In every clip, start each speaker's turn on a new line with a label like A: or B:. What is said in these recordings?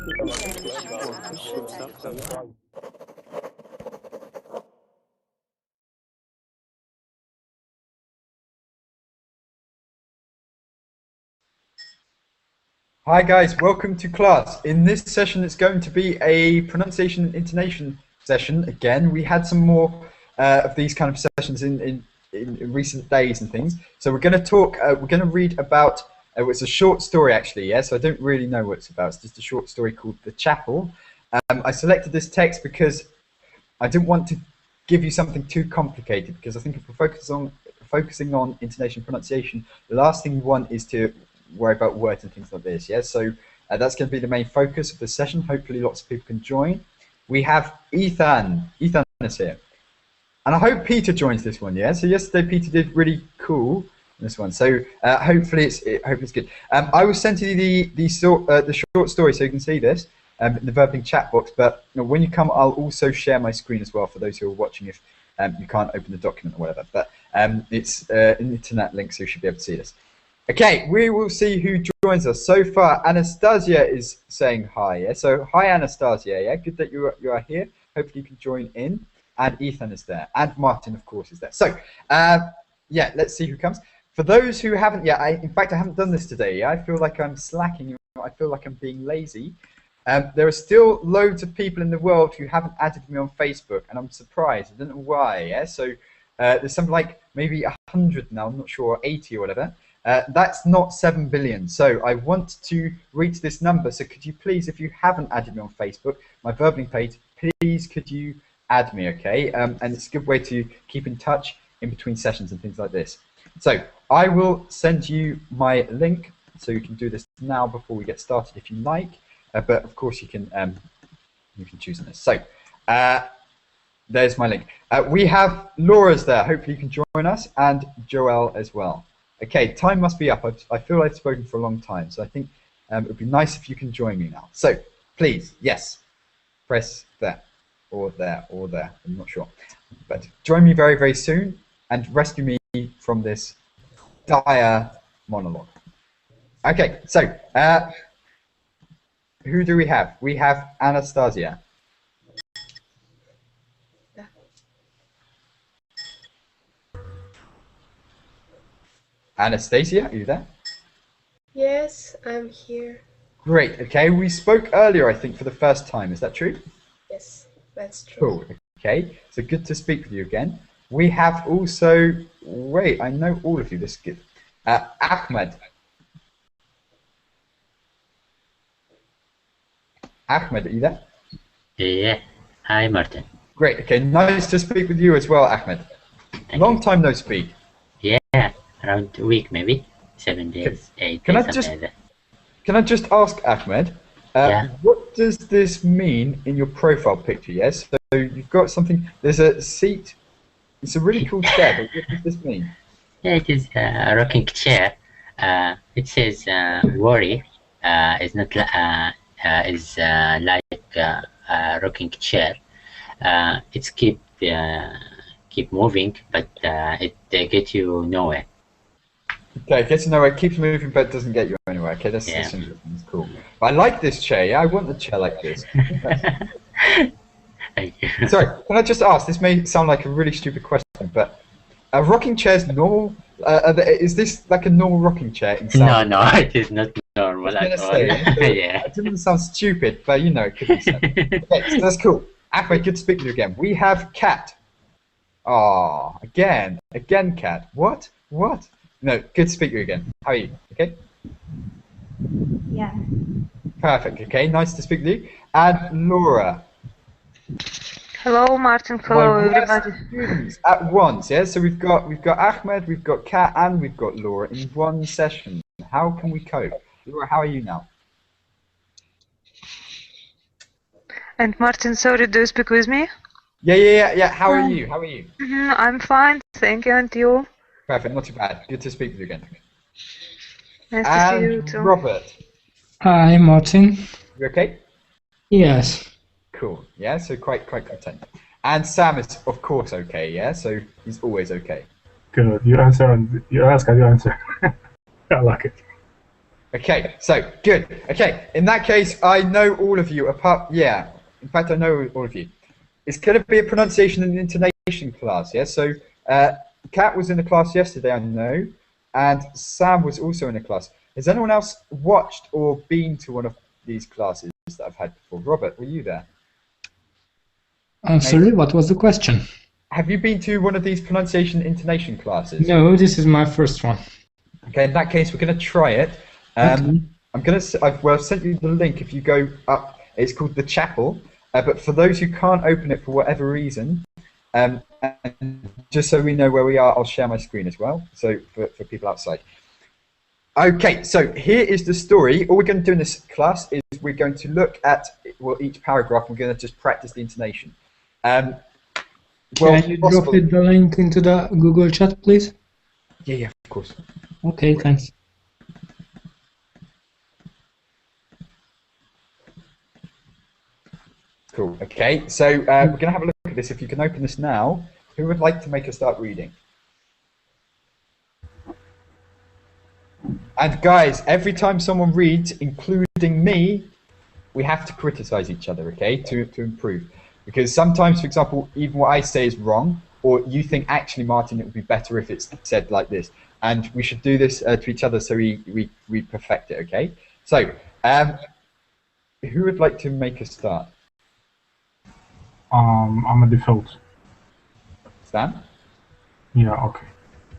A: Hi guys, welcome to class. In this session it's going to be a pronunciation and intonation session. Again, we had some more of these kind of sessions in recent days and things. So we're going to talk, we're going to read about, it's a short story actually, yeah, so I don't really know what it's about. It's just a short story called The Chapel. I selected this text because I didn't want to give you something too complicated, because I think if we're focusing on intonation and pronunciation, the last thing you want is to worry about words and things like this, yeah? So that's going to be the main focus of the session. Hopefully lots of people can join. We have Ethan is here. And I hope Peter joins this one, yeah? So yesterday Peter did really cool in this one. So hopefully it's good. I will send you the short story so you can see this in the Verbling chat box, but when you come I'll also share my screen as well for those who are watching if you can't open the document or whatever. But it's an internet link, so you should be able to see this. Okay, we will see who joins us. So far, Anastasia is saying hi. Yeah, so hi Anastasia. Yeah, good that you are here. Hopefully you can join in. And Ethan is there, and Martin, of course, is there. So, yeah, let's see who comes. For those who haven't yet, in fact, I haven't done this today. Yeah? I feel like I'm slacking. I feel like I'm being lazy. There are still loads of people in the world who haven't added me on Facebook, and I'm surprised. I don't know why. Yeah, so there's something like maybe 100 now. I'm not sure, 80 or whatever. That's not 7 billion. So I want to reach this number. So could you please, if you haven't added me on Facebook, my Verbling page, please could you add me, okay? And it's a good way to keep in touch in between sessions and things like this. So I will send you my link, so you can do this now before we get started if you like. But of course you can choose on this. So there's my link. We have Laura's there. Hopefully you can join us, and Joel as well. Okay, time must be up. I feel I've spoken for a long time, so I think it would be nice if you can join me now. So please, yes, press there, or there, or there. I'm not sure. But join me very, very soon and rescue me from this dire monologue. Okay, so who do we have? We have Anastasia. Anastasia, are you there?
B: Yes, I'm here.
A: Great, okay. We spoke earlier, I think, for the first time. Is that true?
B: Yes, that's true.
A: Cool, okay. So good to speak with you again. We have also, wait, I know all of you, this is good. Ahmed. Ahmed, are you there?
C: Yeah, hi Martin.
A: Great, okay. Nice to speak with you as well, Ahmed. Long time no speak.
C: Yeah, around a week maybe, 7 days, 8 days, something like that.
A: Can I just ask, Ahmed,
C: Yeah.
A: what does this mean in your profile picture, yes? So you've got something, there's a seat, it's a really cool chair, but what does this mean?
C: Yeah, it is a rocking chair. It says worry is not is like a rocking chair. It's keep moving, but it gets you nowhere.
A: Okay, gets you nowhere, keeps moving, but doesn't get you anywhere. Okay, that's interesting. That's cool. But I like this chair. Yeah, I want a chair like this.
C: Thank you.
A: Sorry, can I just ask? This may sound like a really stupid question, but are rocking chairs normal? Is this like a normal rocking chair inside?
C: No, it is not normal at all. Yeah.
A: It doesn't sound stupid, but you know, it could be said. Okay, so that's cool. Ahmed, good to speak with you again. We have Kat. Oh, again, Kat. What? No, good to speak to you again. How are you? Okay?
D: Yeah.
A: Perfect. Okay, nice to speak with you. And Laura.
D: Hello, Martin. Hello, everybody.
A: Students at once, yeah. So we've got Ahmed, we've got Kat, and we've got Laura in one session. How can we cope? Laura, how are you now?
D: And Martin, sorry, do you speak with me?
A: Yeah. How are you?
D: I'm fine, thank you. And you?
A: Perfect, not too bad. Good to speak with you again.
D: Nice to see you too.
A: Robert.
E: Hi, Martin.
A: You okay?
E: Yes.
A: Cool. Yeah, so quite content. And Sam is of course okay, yeah? So he's always okay.
F: Good. You answer and you ask and you answer. I like it.
A: Okay, so good. Okay, in that case, I know all of you. In fact, I know all of you. It's going to be a pronunciation and intonation class. Yeah. So, Kat was in the class yesterday, I know, and Sam was also in the class. Has anyone else watched or been to one of these classes that I've had before? Robert, were you there?
E: I'm sorry, what was the question?
A: Have you been to one of these pronunciation intonation classes?
E: No, this is my first one.
A: Okay, in that case, we're going to try it.
E: Okay.
A: I've sent you the link. If you go up, it's called the Chapel. But for those who can't open it for whatever reason, and just so we know where we are, I'll share my screen as well. So for people outside. Okay, so here is the story. All we're going to do in this class is we're going to look at each paragraph. We're going to just practice the intonation. Can
E: you drop the link into the Google chat, please?
A: Yeah, of course.
E: Okay, thanks.
A: Cool. Okay, so we're going to have a look at this. If you can open this now, who would like to make us start reading? And guys, every time someone reads, including me, we have to criticize each other, okay, to improve. Because sometimes, for example, even what I say is wrong, or you think, actually, Martin, it would be better if it's said like this. And we should do this to each other so we perfect it, okay? So, who would like to make us start?
F: I'm a default.
A: Stan?
F: Yeah, okay.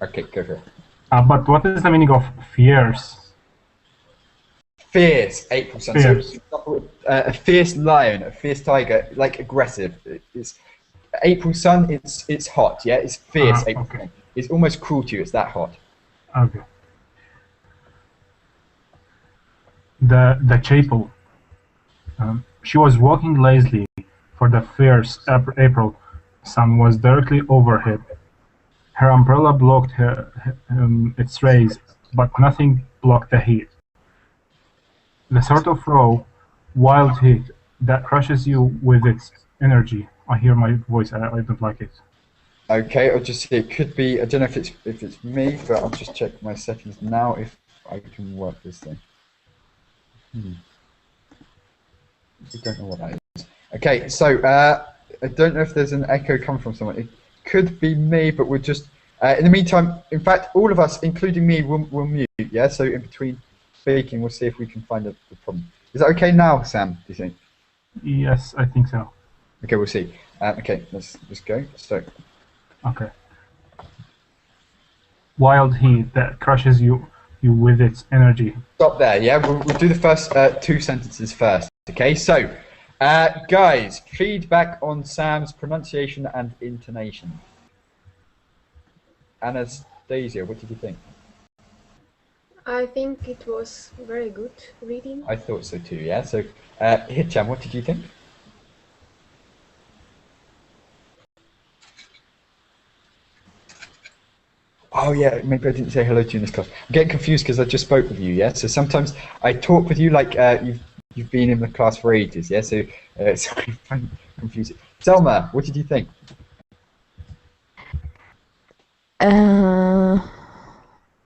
A: Okay, go for it.
F: But what is the meaning of fierce?
A: Fierce, April Sun.
F: Fierce.
A: So, for example, a fierce lion, a fierce tiger, like aggressive. It's April Sun. It's hot. Yeah, it's fierce. April
F: Okay.
A: Sun. It's almost cruel to you. It's that hot.
F: Okay. The chapel. She was walking lazily, for the fierce April sun was directly overhead. Her umbrella blocked its rays, but nothing blocked the heat. The sort of raw, wild heat that crushes you with its energy. I hear my voice. I don't like it.
A: Okay, I'll just see. It could be. I don't know if it's me, but I'll just check my settings now if I can work this thing. I don't know what that is. Okay, so I don't know if there's an echo coming from someone. It could be me, but we'll just. In the meantime, in fact, all of us, including me, will mute. Yeah. So in between speaking, we'll see if we can find the problem. Is that okay now, Sam? Do you think?
F: Yes, I think so.
A: Okay, we'll see. Okay, let's go. So.
F: Okay. Wild heat that crushes you with its energy.
A: Stop there. Yeah, we'll do the first two sentences first. Okay, so guys, feedback on Sam's pronunciation and intonation. Anastasia, what did you think?
B: I think it was very good reading.
A: I thought so too. Yeah. So, Hitcham, what did you think? Oh yeah, maybe I didn't say hello to you in this class. I'm getting confused because I just spoke with you. Yeah. So sometimes I talk with you like you've been in the class for ages. Yeah. So sorry, I'm confused. Selma, what did you think?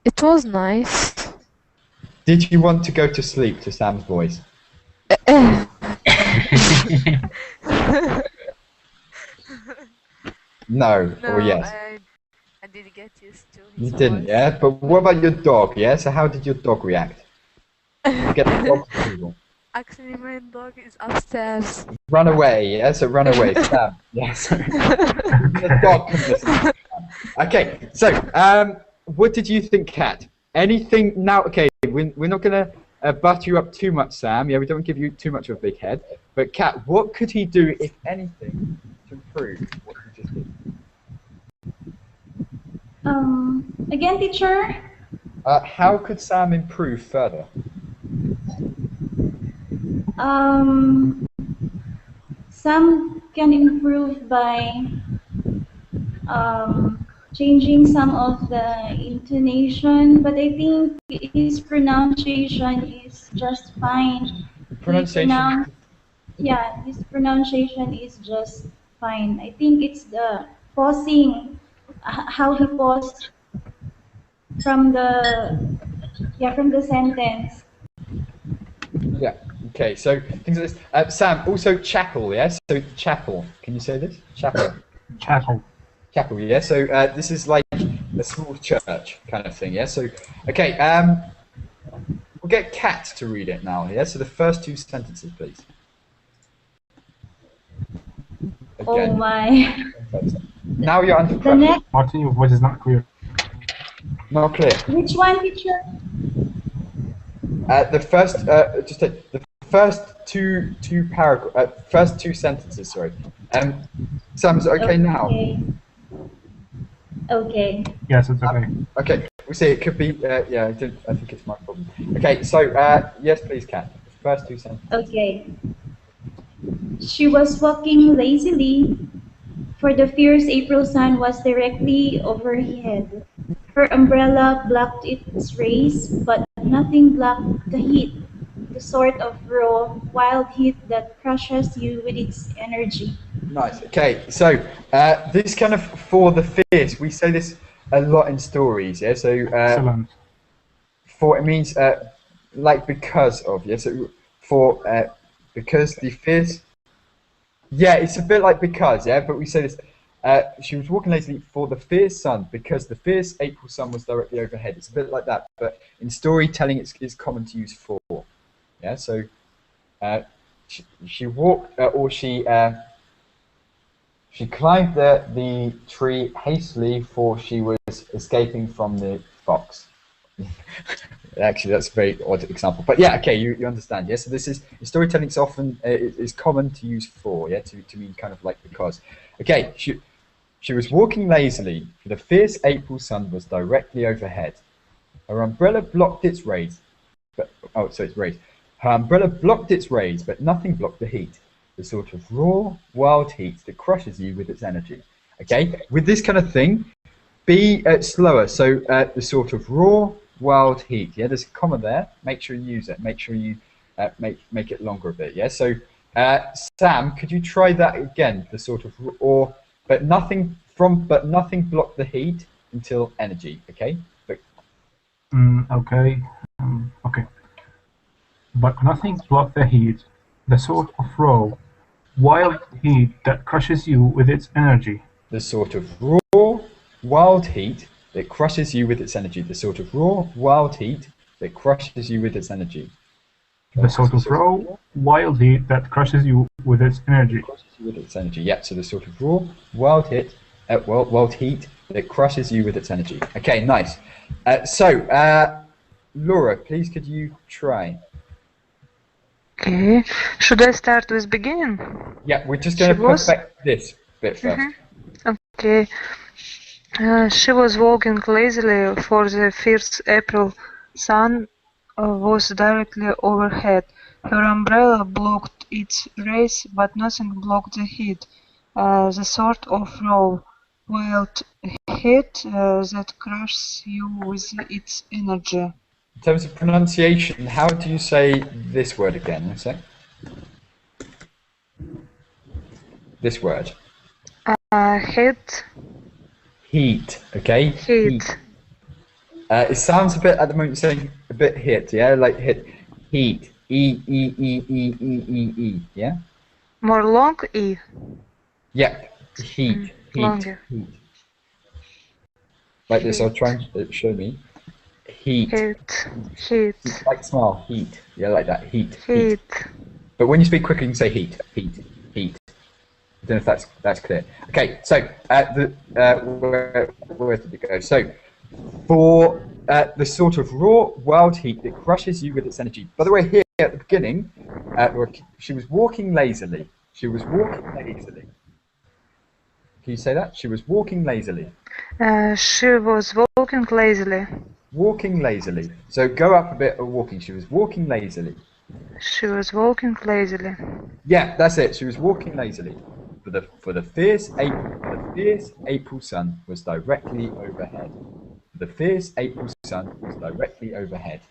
G: It was nice.
A: Did you want to go to sleep to Sam's voice? No, or yes?
G: I didn't get used to it.
A: You didn't, yeah? But what about your dog, yeah? So how did your dog react? Get the dog approval.
G: Actually, my dog is upstairs.
A: Run away, yeah? So run away, Sam. Yes. The dog can listen. Okay, so what did you think, Kat? Anything now? Okay, we're not gonna butter you up too much, Sam. Yeah, we don't give you too much of a big head. But Kat, what could he do, if anything, to improve what he just did?
H: Again, teacher?
A: How could Sam improve further?
H: Some can improve by changing some of the intonation, but I think his pronunciation is just fine.
A: Pronunciation?
H: Yeah, his pronunciation is just fine. I think it's the pausing, how he paused from the sentence.
A: Okay, so things like this. Sam, also chapel, yeah? So chapel, can you say this? Chapel.
F: Chapel.
A: Chapel, yeah? So this is like a small church kind of thing, yeah? So, okay, we'll get Kat to read it now, yeah? So the first two sentences, please.
H: Oh my.
A: Now you're under
H: The
A: pressure.
H: next,
F: Martin, your voice is not clear.
A: Not clear.
H: which one, teacher?
A: The first, the first first two sentences. Sorry. Sam, is it okay now?
H: Okay.
F: Yes, it's okay.
A: Okay. We see. It could be. Yeah, I think it's my problem. Okay. So, yes, please, Kat. First two sentences.
H: Okay. She was walking lazily, for the fierce April sun was directly overhead. Her umbrella blocked its rays, but nothing blocked the heat, the sort of raw, wild heat that crushes you with its energy.
A: Nice. Okay. So, this kind of for the fierce, we say this a lot in stories. Yeah. So,
F: Excellent.
A: for it means like because of. Yeah. So for because the fierce. Yeah, it's a bit like because. Yeah, but we say this. She was walking lazily for the fierce sun because the fierce April sun was directly overhead. It's a bit like that, but in storytelling, it's common to use for. Yeah. So she walked or she climbed the tree hastily, for she was escaping from the fox. Actually, that's a very odd example, but yeah, okay, you understand. Yeah, so this is in storytelling. It's often is common to use for, yeah, to mean kind of like because. Okay, she was walking lazily, for the fierce April sun was directly overhead. Her umbrella blocked its rays, but it's rays. Her umbrella blocked its rays, but nothing blocked the heat. The sort of raw, wild heat that crushes you with its energy. Okay, with this kind of thing, be slower. So the sort of raw, wild heat. Yeah, there's a comma there. Make sure you use it. Make sure you make it longer a bit. Yeah. So Sam, could you try that again? The sort of but nothing blocked the heat until energy. Okay.
F: Okay. Okay. But nothing blocked the heat, the sort of raw, wild heat that crushes you with its energy.
A: The sort of raw, wild heat that crushes you with its energy. The sort of raw, wild heat that crushes you with its energy.
F: The sort of raw, wild heat that crushes you with its energy.
A: With its energy. Yeah. So the sort of raw, wild heat that crushes you with its energy. Okay. Nice. Laura, please, could you try?
D: Okay. Should I start with beginning?
A: Yeah, we're just going to perfect this bit first.
D: Okay. She was walking lazily, for the fierce April sun was directly overhead. Her umbrella blocked its rays, but nothing blocked the heat, the sort of raw, wild heat that crushes you with its energy.
A: In terms of pronunciation, how do you say this word again? One sec. This word.
D: Heat.
A: Heat. Okay.
D: Heat.
A: It sounds a bit at the moment saying a bit hit. Yeah, like hit. Heat. E. Yeah.
D: More long E.
A: Yep. Heat.
D: Longer.
A: Heat. Like this. I'll try and show me. Heat.
D: Heat.
A: Like smile. Heat. Yeah, like that. Heat.
D: Heat.
A: But when you speak quickly, you can say heat. Heat. Heat. I don't know if that's clear. Okay, so where did it go? So for the sort of raw, wild heat that crushes you with its energy. By the way, here at the beginning, she was walking lazily. She was walking lazily. Can you say that? She was walking lazily.
D: She was walking lazily.
A: Walking lazily. So go up a bit of walking. She was walking lazily.
D: She was walking lazily.
A: Yeah, that's it. She was walking lazily. For the fierce April sun was directly overhead. The fierce April sun was directly overhead.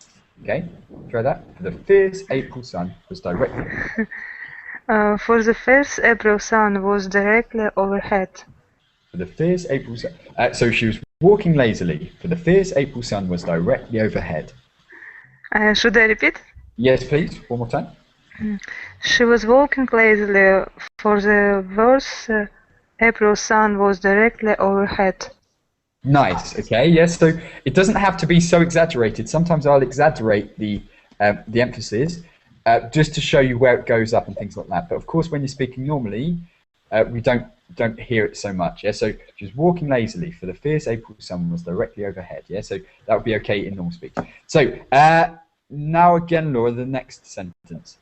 A: Okay, try that. For the fierce April sun was directly.
D: For the fierce April sun was directly overhead.
A: For the fierce April sun. So she was walking lazily. For the fierce April sun was directly overhead.
D: Should I repeat?
A: Yes, please. One more time.
D: She was walking lazily, for the worst April sun was directly overhead.
A: Nice. Okay. Yes. So it doesn't have to be so exaggerated. Sometimes I'll exaggerate the emphasis just to show you where it goes up and things like that. But of course, when you're speaking normally, we don't hear it so much. Yeah. So she was walking lazily, for the fierce April sun was directly overhead. Yeah. So that would be okay in normal speech. So now again, Laura, the next sentence.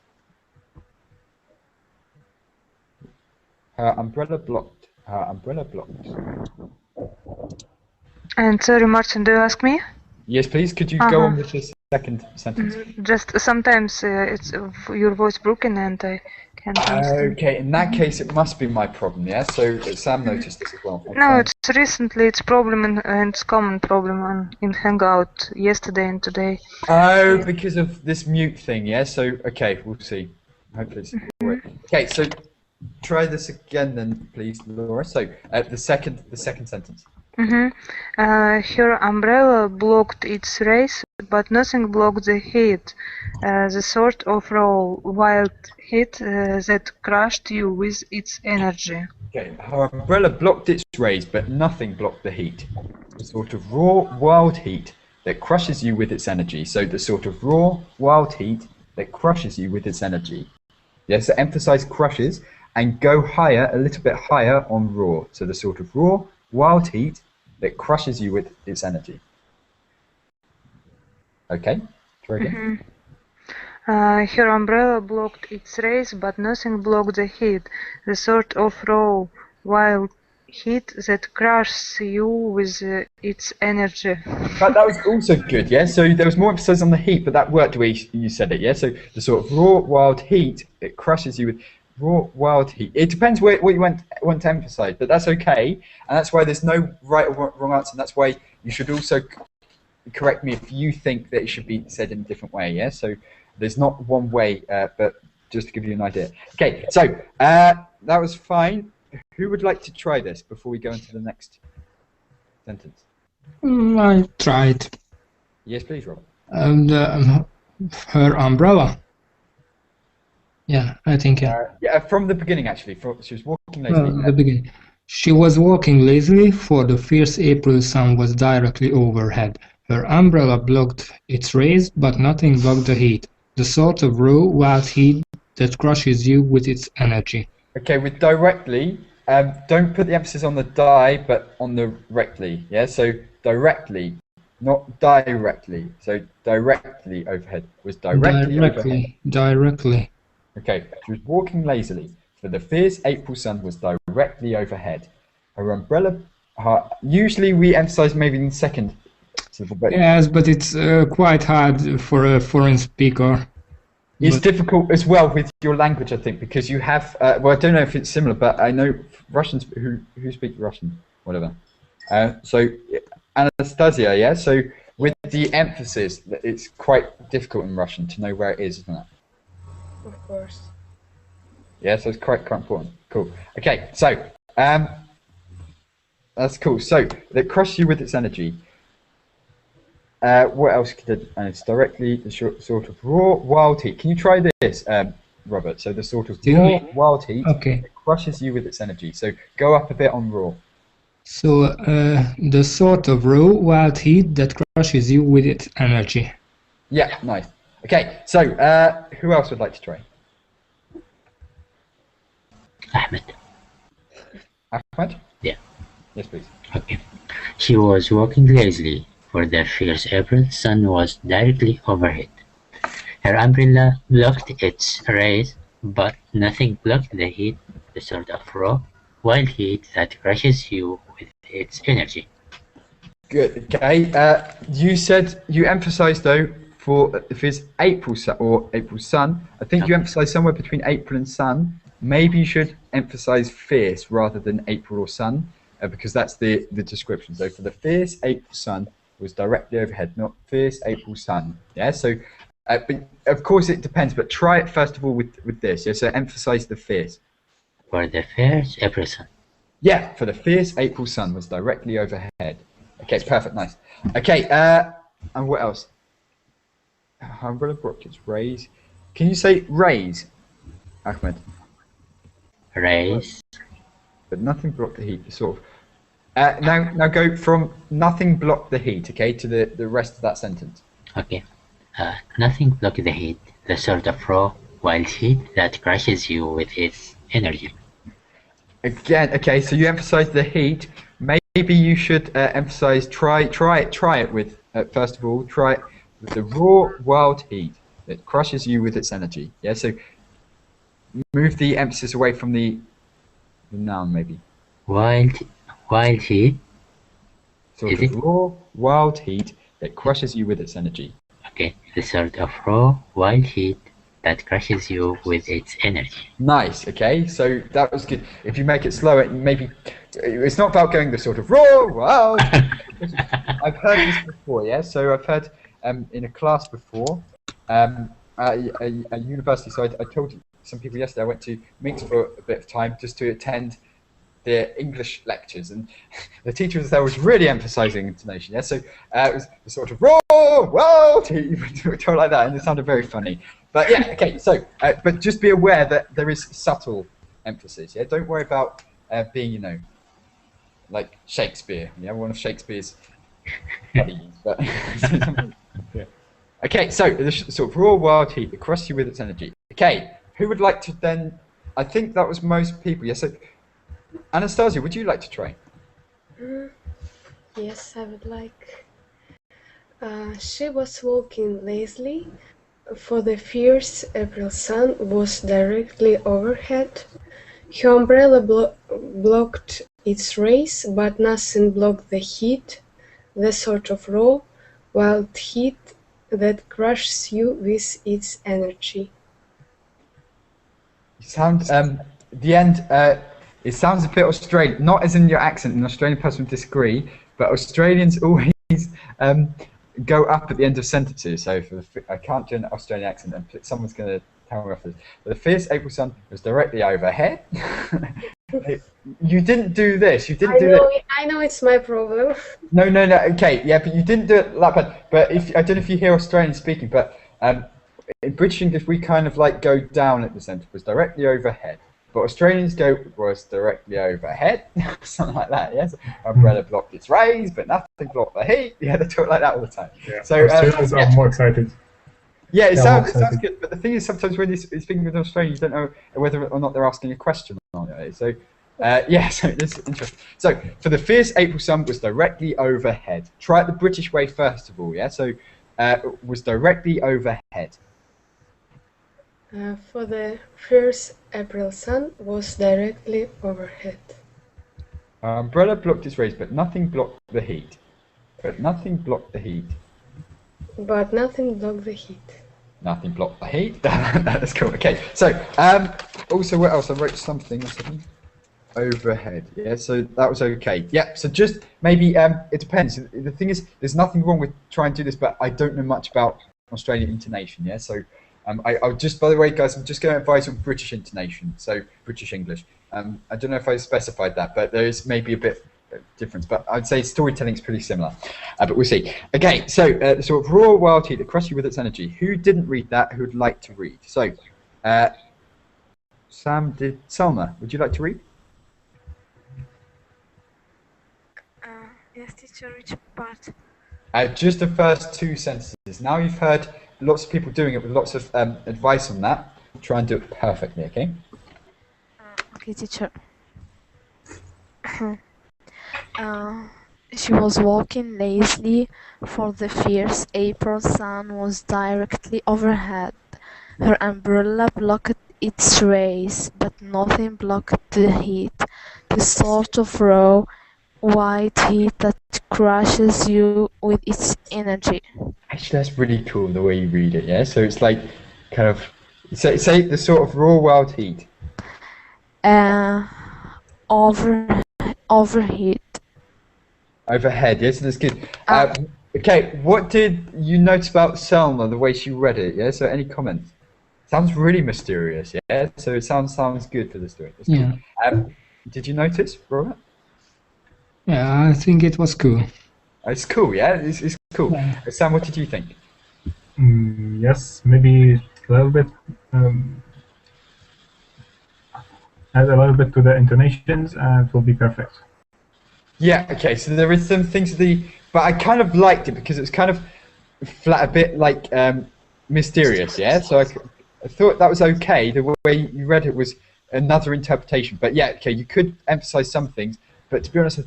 A: Her umbrella blocked. Her umbrella blocked.
D: And sorry, Martin, do you ask me?
A: Yes, please. Could you go on with the second sentence?
D: Just sometimes it's your voice broken and I can't understand.
A: Okay, in that case, it must be my problem, yeah? So Sam noticed this as well.
D: No, it's recently it's problem and it's common problem in Hangout yesterday and today.
A: Oh, because of this mute thing, yeah? So, okay, we'll see. Hopefully it's right. Okay, so try this again then, please, Laura. So, the second sentence.
D: Her umbrella blocked its rays, but nothing blocked the heat, the sort of raw, wild heat that crushed you with its energy.
A: Okay, her umbrella blocked its rays, but nothing blocked the heat. The sort of raw, wild heat that crushes you with its energy. So the sort of raw, wild heat that crushes you with its energy. Yes, so emphasize crushes and go higher, a little bit higher on raw. So the sort of raw, wild heat that crushes you with its energy. Okay, try again.
D: Her umbrella blocked its rays, but nothing blocked the heat, the sort of raw, wild heat that crushes you with its energy.
A: But that was also good, yeah? So there was more emphasis on the heat, but that worked the way you said it, yeah? So the sort of raw, wild heat that crushes you with raw, wild heat. It depends what you want to emphasize, but that's okay. And that's why there's no right or wrong answer. And that's why you should also correct me if you think that it should be said in a different way, yeah? So there's not one way, but just to give you an idea. Okay, so that was fine. Who would like to try this before we go into the next sentence?
E: I tried.
A: Yes, please, Robert.
E: And her umbrella. Yeah, I think yeah.
A: Yeah, from the beginning actually. She was walking lazily.
E: The beginning. She was walking lazily, for the fierce April sun was directly overhead. Her umbrella blocked its rays, but nothing blocked the heat, the sort of raw, wild heat that crushes you with its energy.
A: Okay, with directly, don't put the emphasis on the die, but on the rectly. Yeah, so directly, not directly. So directly overhead was directly overhead.
E: Directly.
A: Okay, she was walking lazily, for the fierce April sun was directly overhead. Her umbrella, usually we emphasize maybe in the second syllable, but
E: yes, but it's quite hard for a foreign speaker.
A: It's difficult as well with your language, I think, because you have, well, I don't know if it's similar, but I know Russians who speak Russian, whatever. So, Anastasia, yeah? So, with the emphasis, it's quite difficult in Russian to know where it is, isn't it?
B: Of course.
A: Yeah, so it's quite important. Cool. Okay, so, that's cool. So, that crushes you with its energy. What else could it, and it's directly the sort of raw, wild heat. Can you try this, Robert? So the sort of raw, wild heat that crushes you with its energy. So go up a bit on raw.
E: So the sort of raw, wild heat that crushes you with its energy.
A: Yeah, nice. Okay, so who else would like to try?
C: Ahmed.
A: Ahmed?
C: Yeah.
A: Yes, please.
C: Okay. She was walking lazily, for the fierce April sun was directly overhead. Her umbrella blocked its rays, but nothing blocked the heat, the sort of raw, wild heat that crushes you with its energy.
A: Good. Okay. You said you emphasised though if it's April sun or April sun. I think you emphasised somewhere between April and sun. Maybe you should emphasise fierce rather than April or sun, because that's the description. So for the fierce April sun was directly overhead, not fierce April sun. Yeah, so but of course it depends, but try it first of all with this. Yeah, so emphasize the fierce.
C: For the fierce April sun.
A: Yeah, for the fierce April sun was directly overhead. Okay, it's perfect, nice. Okay, and what else? Umbrella blocked its rays. Can you say raise, Ahmed?
C: Raise.
A: But nothing blocked the heat. Sort of. Now go from nothing blocked the heat, okay, to the rest of that sentence.
C: Okay. Nothing blocks the heat, the sort of raw, wild heat that crushes you with its energy.
A: Again, okay, so you emphasize the heat. Maybe you should emphasize try it with first of all, try it with the raw, wild heat that crushes you with its energy. Yeah, so move the emphasis away from the noun, maybe.
C: Wild heat.
A: Sort
C: Is
A: of
C: it?
A: raw, wild heat that crushes you with its energy.
C: Okay, the sort of raw, wild heat that crushes you with its energy.
A: Nice, okay, so that was good. If you make it slower, maybe it's not about going the sort of raw, wild. I've heard this before, yeah. So I've heard in a class before, at a university. So I told some people yesterday I went to Minsk for a bit of time just to attend their English lectures, and the teacher was there was really emphasising intonation. Yeah, so it was the sort of raw, wild, like that, and it sounded very funny. But yeah, okay. So, but just be aware that there is subtle emphasis. Yeah, don't worry about being, you know, like Shakespeare. Yeah, one of Shakespeare's buddies. But yeah. Okay, so the sort of raw, wild heat that crushes you with its energy. Okay, who would like to then? I think that was most people. Yes. So, Anastasia, would you like to try?
B: Yes, I would like. She was walking lazily, for the fierce April sun was directly overhead. Her umbrella blocked its rays, but nothing blocked the heat, the sort of raw, wild heat that crushes you with its energy.
A: You sound the end. It sounds a bit Australian, not as in your accent. An Australian person would disagree, but Australians always go up at the end of sentences. So I can't do an Australian accent, and someone's going to tell me off this. But the fierce April sun was directly overhead. You didn't do this. You didn't do it.
B: I know it's my problem.
A: No. Okay, yeah, but you didn't do it like that. But if I don't know if you hear Australian speaking, but in British English we kind of like go down at the centre. Was directly overhead. But Australians go was directly overhead, something like that. Yes, umbrella blocked its rays, but nothing blocked the heat. Yeah, they talk like that all the time.
F: Yeah.
A: So
F: Australians are more excited.
A: Yeah, it
F: Yeah,
A: sounds
F: more excited.
A: good. But the thing is, sometimes when you're speaking with an Australian, you don't know whether or not they're asking a question or not. So yeah, so this is interesting. So for the fierce April sun was directly overhead. Try it the British way first of all. Yeah, so was directly overhead.
B: For the fierce April sun was directly overhead.
A: Umbrella blocked its rays, but nothing blocked the heat. But nothing blocked the heat.
B: But nothing blocked the heat.
A: Nothing blocked the heat. That's cool. Okay. So also what else? I wrote something. Overhead. Yeah. So that was okay. Yeah. So just maybe it depends. The thing is, there's nothing wrong with trying to do this, but I don't know much about Australian intonation. Yeah. So I'll just, by the way, guys, I'm just going to advise on British intonation, so British English. I don't know if I specified that, but there is maybe a bit of difference. But I'd say storytelling is pretty similar, but we'll see. Okay, so the sort of raw, wild heat that crushes you with its energy. Who didn't read that? Who would like to read? So, Salma, would you like to read?
G: Yes, teacher, which part?
A: Just the first two sentences. Now you've heard lots of people doing it with lots of advice on that. Try and do it perfectly, okay?
G: Okay, teacher. She was walking lazily, for the fierce April sun was directly overhead. Her umbrella blocked its rays, but nothing blocked the heat, the sort of raw, white heat that crushes you with its energy.
A: Actually, that's really cool the way you read it, yeah? So it's like, kind of, say the sort of raw wild heat.
G: Overheat.
A: Overhead, yes, that's good. Okay, what did you notice about Selma, the way she read it, yeah? So any comments? Sounds really mysterious, yeah? So it sounds good for the story. That's
E: Yeah.
A: Cool. Did you notice, Robert?
E: Yeah, I think it was cool.
A: It's cool, yeah? It's cool.
E: Yeah.
A: Sam, what did you think?
F: Yes, maybe a little bit. Add a little bit to the intonations, and it will be perfect.
A: Yeah, okay, so there is some things but I kind of liked it because it's kind of flat, a bit like mysterious, yeah? So I thought that was okay. The way you read it was another interpretation. But yeah, okay, you could emphasize some things, but to be honest,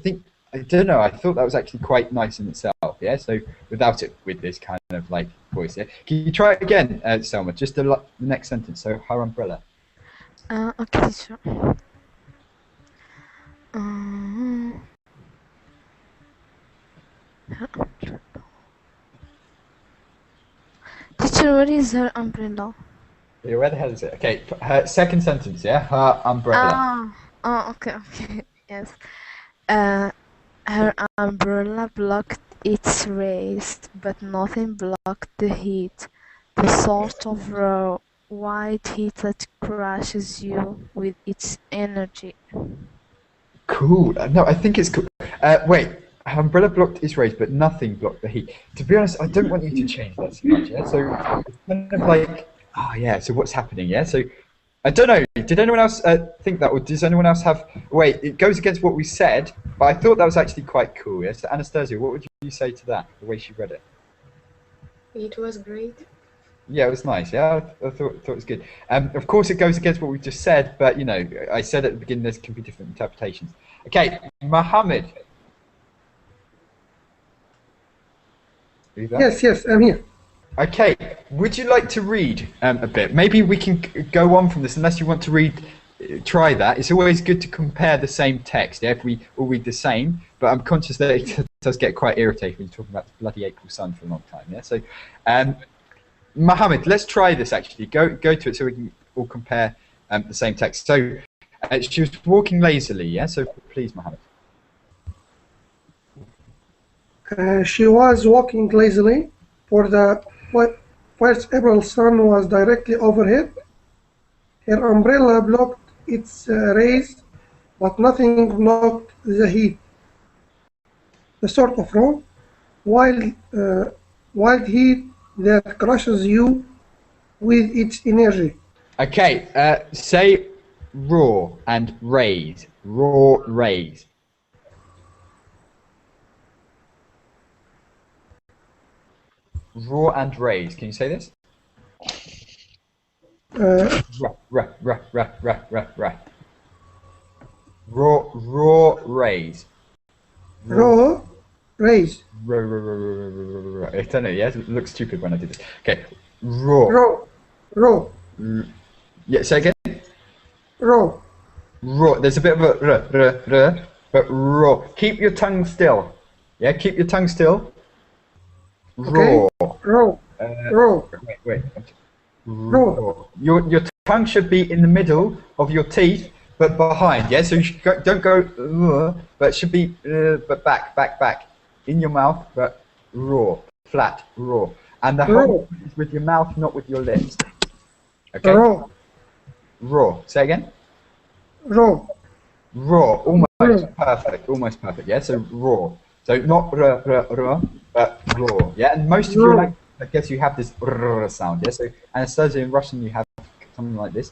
A: I don't know, I thought that was actually quite nice in itself, yeah? So without it, with this kind of like voice, yeah? Can you try it again, Selma, just the next sentence, so her umbrella.
G: Okay, teacher. Teacher, what is her umbrella?
A: Yeah, where the hell is it? Okay, her second sentence, yeah? Her umbrella.
G: Okay, yes. Her umbrella blocked its rays, but nothing blocked the heat. The sort of raw, white heat that crushes you with its energy.
A: Cool. No, I think it's cool. Wait, her umbrella blocked its rays, but nothing blocked the heat. To be honest, I don't want you to change that so much, yeah? So it's kind of like, oh yeah, so what's happening, yeah? So, I don't know, did anyone else think that, or does anyone else have, wait, it goes against what we said, but I thought that was actually quite cool, yeah? So Anastasia, what would you say to that, the way she read it?
B: It was great.
A: Yeah, it was nice, yeah? I thought it was good. Of course, it goes against what we just said, but, you know, I said at the beginning there can be different interpretations. Okay, Mohammed. Are you there?
I: Yes, I'm here.
A: Okay, would you like to read a bit? Maybe we can go on from this, unless you want to read, try that. It's always good to compare the same text, yeah, if we all read the same, but I'm conscious that it does get quite irritating when you're talking about the bloody April sun for a long time, yeah? So, Mohammed, let's try this actually. Go to it so we can all compare the same text. So, she was walking lazily, yeah? So, please, Mohammed.
I: She was walking lazily, for the first April sun was directly overhead. Her umbrella blocked its rays, but nothing blocked the heat. The sort of raw, wild heat that crushes you with its energy.
A: Okay, say raw and rays. Raw rays. Raw and rays. Can you say this? Raw rays.
I: Raw rays.
A: I don't know, yeah? It looks stupid when I did this. Okay. Raw.
I: Raw.
A: Yeah, say again?
I: Raw.
A: Raw. There's a bit of a but raw. Keep your tongue still. Yeah, keep your tongue still. Raw.
I: Okay. Raw. Raw.
A: Wait. Raw. Your tongue should be in the middle of your teeth, but behind. Yeah, so you don't go, but it should be, but back, in your mouth, but raw, flat, raw, and the whole is with your mouth, not with your lips. Okay.
I: Raw.
A: Raw. Say again.
I: Raw.
A: Raw. Almost perfect. Almost perfect. Yeah. So raw. So not raw, but raw. Yeah. And most of your language, I guess, you have this r sound. Yeah. So Anastasia, in Russian you have something like this,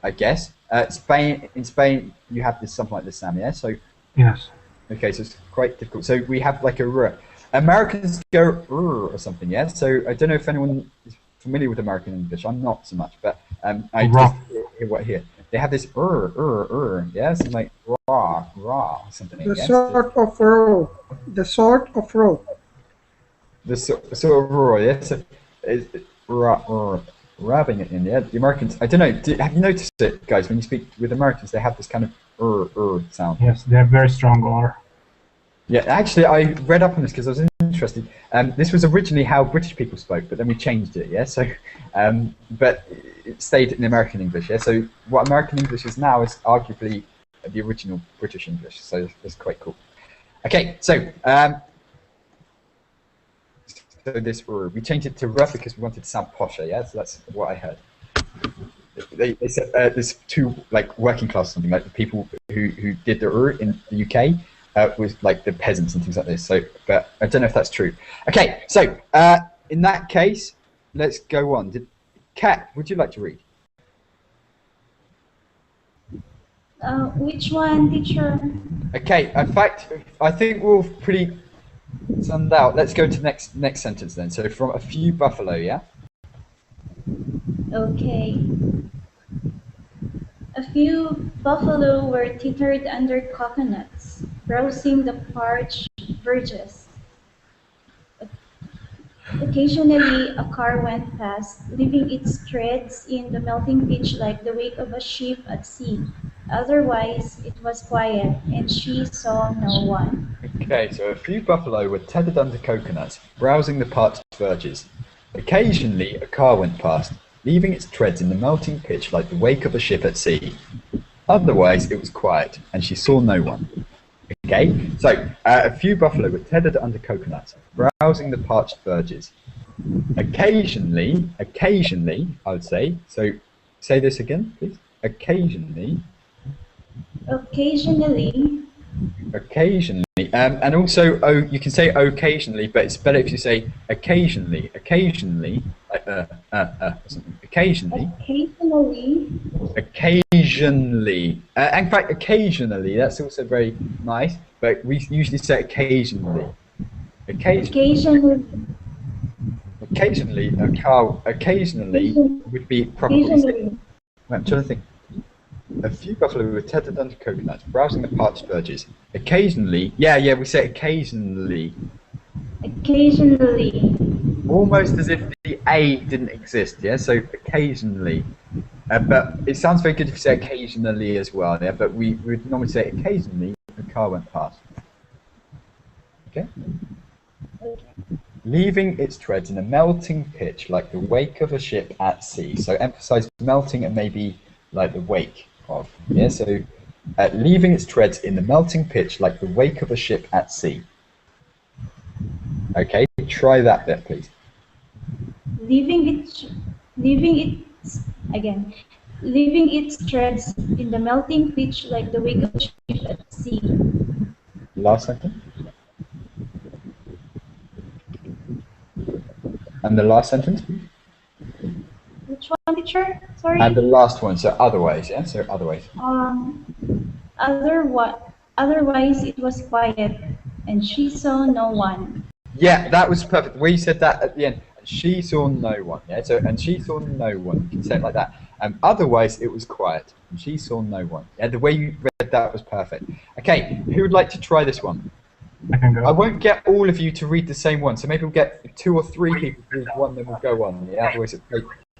A: I guess. In Spain you have this something like this sound. Yeah. So.
F: Yes.
A: Okay. So it's quite difficult. So we have like a r. Americans go or something. Yeah. So I don't know if anyone is familiar with American English. I'm not so much, but I just hear what here. They have this yeah, something like raw, something like that.
I: The sort of raw. The sort of raw.
A: The sort of raw, yeah. So it's rubbing it in, yeah. The Americans, I don't know. Have you noticed it, guys? When you speak with Americans, they have this kind of sound.
F: Yes, they have very strong R.
A: Yeah, actually, I read up on this because I was interested. This was originally how British people spoke, but then we changed it, yeah? So, but it stayed in American English, yeah? So what American English is now is arguably the original British English, so that's quite cool. Okay, so, we changed it to R because we wanted to sound posher, yeah? So that's what I heard. They said there's two, like, working class or something, like the people who did the R in the UK, was like the peasants and things like this. So, but I don't know if that's true. Okay, so in that case, let's go on. Kat, would you like to read?
H: Which one, teacher?
A: Okay, in fact, I think we're pretty summed out. Let's go to next sentence then. So from a few buffalo, yeah?
H: Okay. A few buffalo were tethered under coconuts, browsing the parched verges. Occasionally, a car went past, leaving its treads in the melting pitch like the wake of a ship at sea. Otherwise, it was quiet, and she saw no one.
A: Okay, so a few buffalo were tethered under coconuts, browsing the parched verges. Occasionally, a car went past, leaving its treads in the melting pitch like the wake of a ship at sea. Otherwise, it was quiet, and she saw no one. Okay, so a few buffalo were tethered under coconuts, browsing the parched verges. Occasionally, I would say, so say this again, please. Occasionally, and also, oh, you can say occasionally, but it's better if you say occasionally, like occasionally. In fact, occasionally, that's also very nice, but we usually say occasionally. Occasionally, a car, occasionally would be probably. Wait, I'm trying to think. A few buffalo were tethered under coconuts, browsing the parched verges. Occasionally, yeah, we say occasionally. Almost as if the A didn't exist, yeah? So occasionally. But it sounds very good if you say occasionally as well, yeah? But we would normally say occasionally a car went past. Okay? Leaving its treads in a melting pitch like the wake of a ship at sea. So emphasize melting and maybe like the wake of. Yeah, so leaving its treads in the melting pitch like the wake of a ship at sea. Okay, try that bit, please.
H: Leaving its treads in the melting pitch like the wake of a ship at sea.
A: Last sentence. And the last sentence, please.
H: Which one, teacher? Sorry.
A: And the last one, so otherwise, yeah? So otherwise.
H: Otherwise it was quiet, and she saw no one.
A: Yeah, that was perfect. We said that at the end. She saw no one, yeah? So, and she saw no one. You can say it like that. Otherwise, it was quiet, and she saw no one. Yeah, the way you read that was perfect. Okay, who would like to try this one?
F: I can go.
A: I won't get all of you to read the same one, so maybe we'll get 2 or 3 people to read one, then we'll go on. Yeah, otherwise it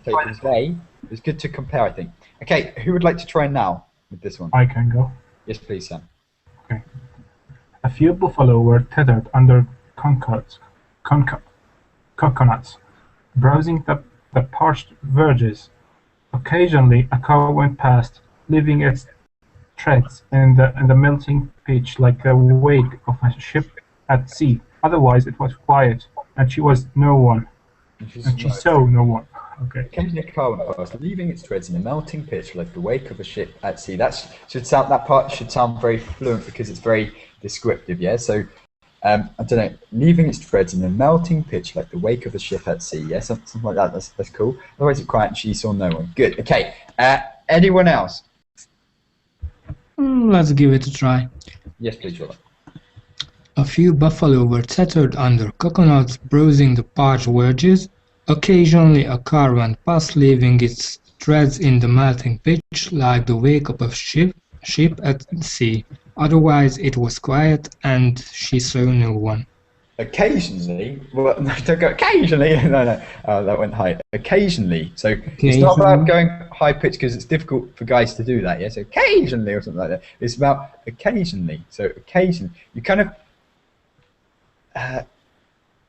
A: takes day. It's good to compare, I think. Okay, who would like to try now with this one?
F: I can go.
A: Yes, please, Sam.
F: Okay. A few buffalo were tethered under coconuts, browsing the parched verges. Occasionally, a car went past, leaving its treads in the melting pitch like the wake of a ship at sea. Otherwise, it was quiet, and she was no one. And she saw no one. Okay.
A: Occasionally, a car went past, leaving its treads in the melting pitch like the wake of a ship at sea. That part should sound very fluent because it's very descriptive. Yeah. So. I don't know, leaving its treads in the melting pitch like the wake of a ship at sea. Yeah, something like that. That's cool. Otherwise, it's quiet and she saw no one. Good. Okay. Anyone else?
E: Let's give it a try.
A: Yes, please, Roland.
E: A few buffalo were tethered under coconuts, browsing the parched verges. Occasionally, a car went past, leaving its treads in the melting pitch like the wake of a ship at sea. Otherwise, it was quiet, and she saw no one.
A: Occasionally, well, no, don't go occasionally. No. That went high. Occasionally, so it's not about going high pitch because it's difficult for guys to do that. Yeah, so occasionally or something like that. It's about occasionally. So occasion, you kind of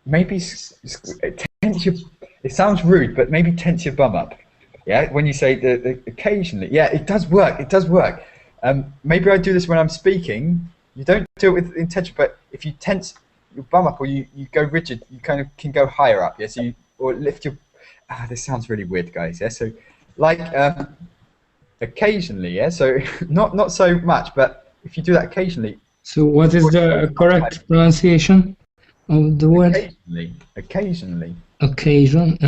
A: maybe tense your. It sounds rude, but maybe tense your bum up. Yeah, when you say the occasionally. Yeah, it does work. It does work. Maybe I do this when I'm speaking. You don't do it with intention, but if you tense your bum up or you go rigid, you kind of can go higher up. Yeah, so or lift your. This sounds really weird, guys. Yeah, so like occasionally. Yeah, so not so much, but if you do that occasionally.
E: So what is the correct pronunciation of the word?
A: Occasionally.
E: occasion.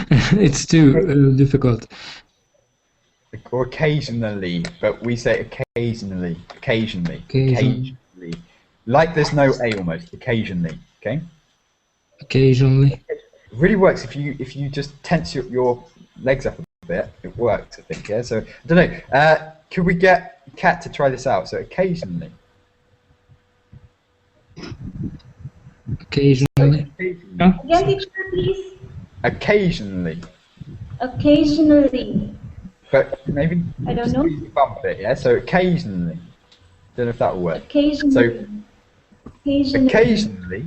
E: It's too difficult.
A: Or occasionally, but we say occasionally.
E: Occasionally.
A: Occasionally. Like there's no A almost. Occasionally. Okay?
E: Occasionally.
A: It really works if you just tense your legs up a bit. It works, I think, yeah? So, I don't know. Could we get Kat to try this out? So, occasionally.
E: Occasionally.
H: Again, teacher, please.
A: Occasionally.
H: Occasionally.
A: But maybe
H: I don't
A: just
H: know.
A: squeeze your bum a bit, yeah? So, occasionally. Don't know if that will work.
H: Occasionally.
A: Occasionally,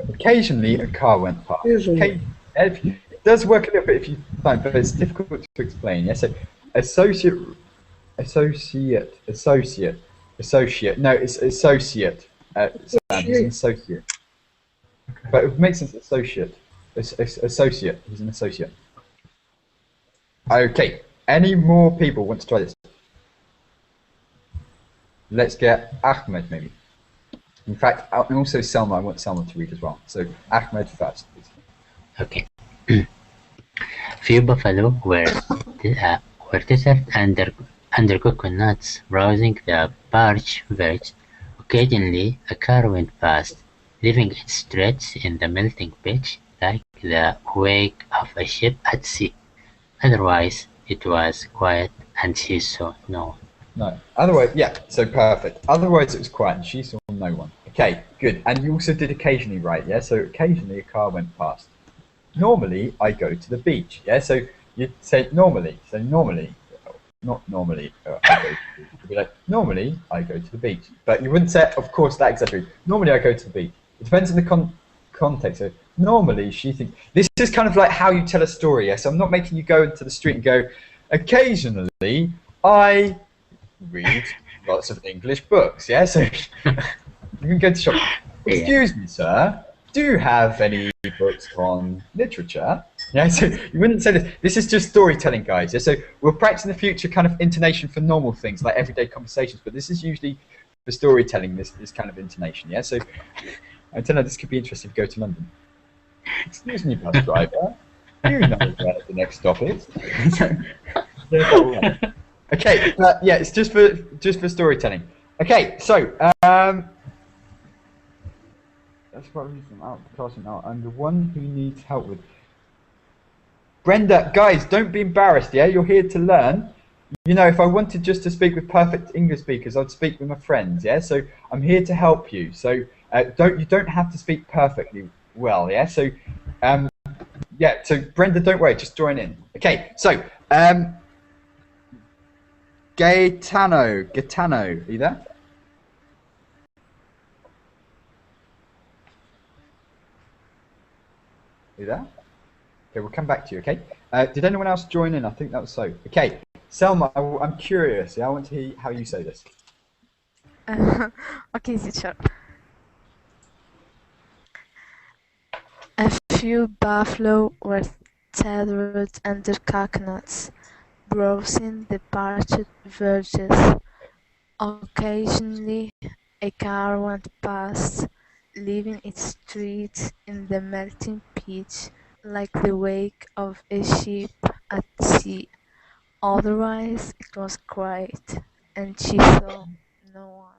A: occasionally a car went past.
I: Occasionally.
A: It does work a little bit if you find, but it's difficult to explain. Yeah, so associate. No, it's associate. It's an associate. But it makes sense. Associate. Associate. He's an associate. Okay. Any more people want to try this? Let's get Ahmed, maybe. In fact, and also Selma. I want Selma to read as well. So Ahmed first, please.
C: Okay. Few buffalo were tethered under coconuts, browsing the parched veg. Occasionally, a car went past, leaving its threads in the melting pitch like the wake of a ship at sea. Otherwise, it was quiet, and she saw no one.
A: No. Otherwise, yeah. So perfect. Otherwise, it was quiet, and she saw no one. Okay, good. And you also did occasionally right, yeah. So occasionally, a car went past. Normally, I go to the beach, yeah. So you say normally. So normally, not normally. I go to the beach. You'd be like normally, I go to the beach. But you wouldn't say, of course, that exactly. Normally, I go to the beach. It depends on the context. So normally, she thinks this is kind of like how you tell a story. Yeah. So I'm not making you go into the street and go. Occasionally, I read lots of English books, yeah? So you can go to shop. Excuse me, sir, do you have any books on literature? Yeah, so you wouldn't say this. This is just storytelling, guys. Yeah? So we'll practice in the future kind of intonation for normal things like everyday conversations, but this is usually for storytelling, this kind of intonation, yeah? So I don't know, this could be interesting if you go to London. Excuse me, bus driver, do you know where the next stop is? Okay, yeah, it's just for storytelling. Okay, so that's what reason I'm out of the classroom now. I'm the one who needs help with. Brenda, guys, don't be embarrassed. Yeah, you're here to learn. You know, if I wanted just to speak with perfect English speakers, I'd speak with my friends. Yeah, so I'm here to help you. So you don't have to speak perfectly well. Yeah, so yeah, so Brenda, don't worry, just join in. Okay, so Gaetano, are you there? Are you there? Okay, we'll come back to you, okay? Did anyone else join in? I think that was so. Okay, Selma, I'm curious. Yeah, I want to hear how you say this.
G: Okay, teacher. A few buffalo were tethered under coconuts, browsing the parched verges. Occasionally, a car went past, leaving its treads in the melting pitch like the wake of a ship at sea. Otherwise, it was quiet, and she saw no one.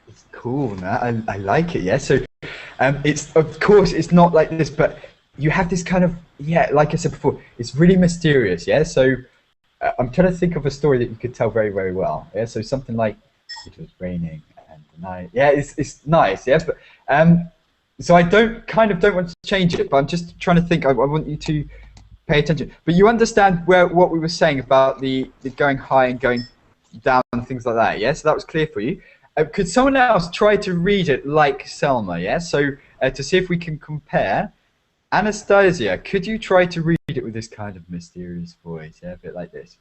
A: It's cool, man. I like it. Yeah. So, it's of course it's not like this, but you have this kind of like I said before, it's really mysterious. Yeah. So, I'm trying to think of a story that you could tell very, very well. Yeah. So something like it was raining and the night. Yeah. It's nice. Yeah. But so I don't want to change it, but I'm just trying to think. I want you to pay attention. But you understand what we were saying about the going high and going down and things like that. Yeah. So that was clear for you. Could someone else try to read it like Selma? Yeah. So to see if we can compare. Anastasia, could you try to read it with this kind of mysterious voice? Yeah, a bit like this.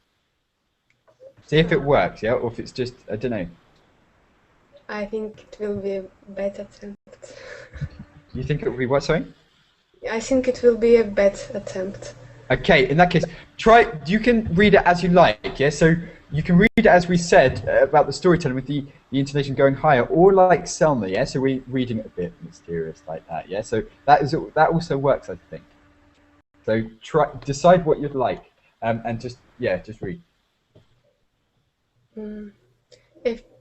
A: See if it works. Yeah, or if it's just I don't know.
B: I think it will be a bad attempt.
A: You think it will be what? Sorry.
B: I think it will be a bad attempt.
A: Okay, in that case, try. You can read it as you like. Yeah. So you can read it as we said about the storytelling with the intonation going higher, or like Selma, yeah. So we're reading it a bit mysterious like that, yeah. So that also works, I think. So decide what you'd like, and just read.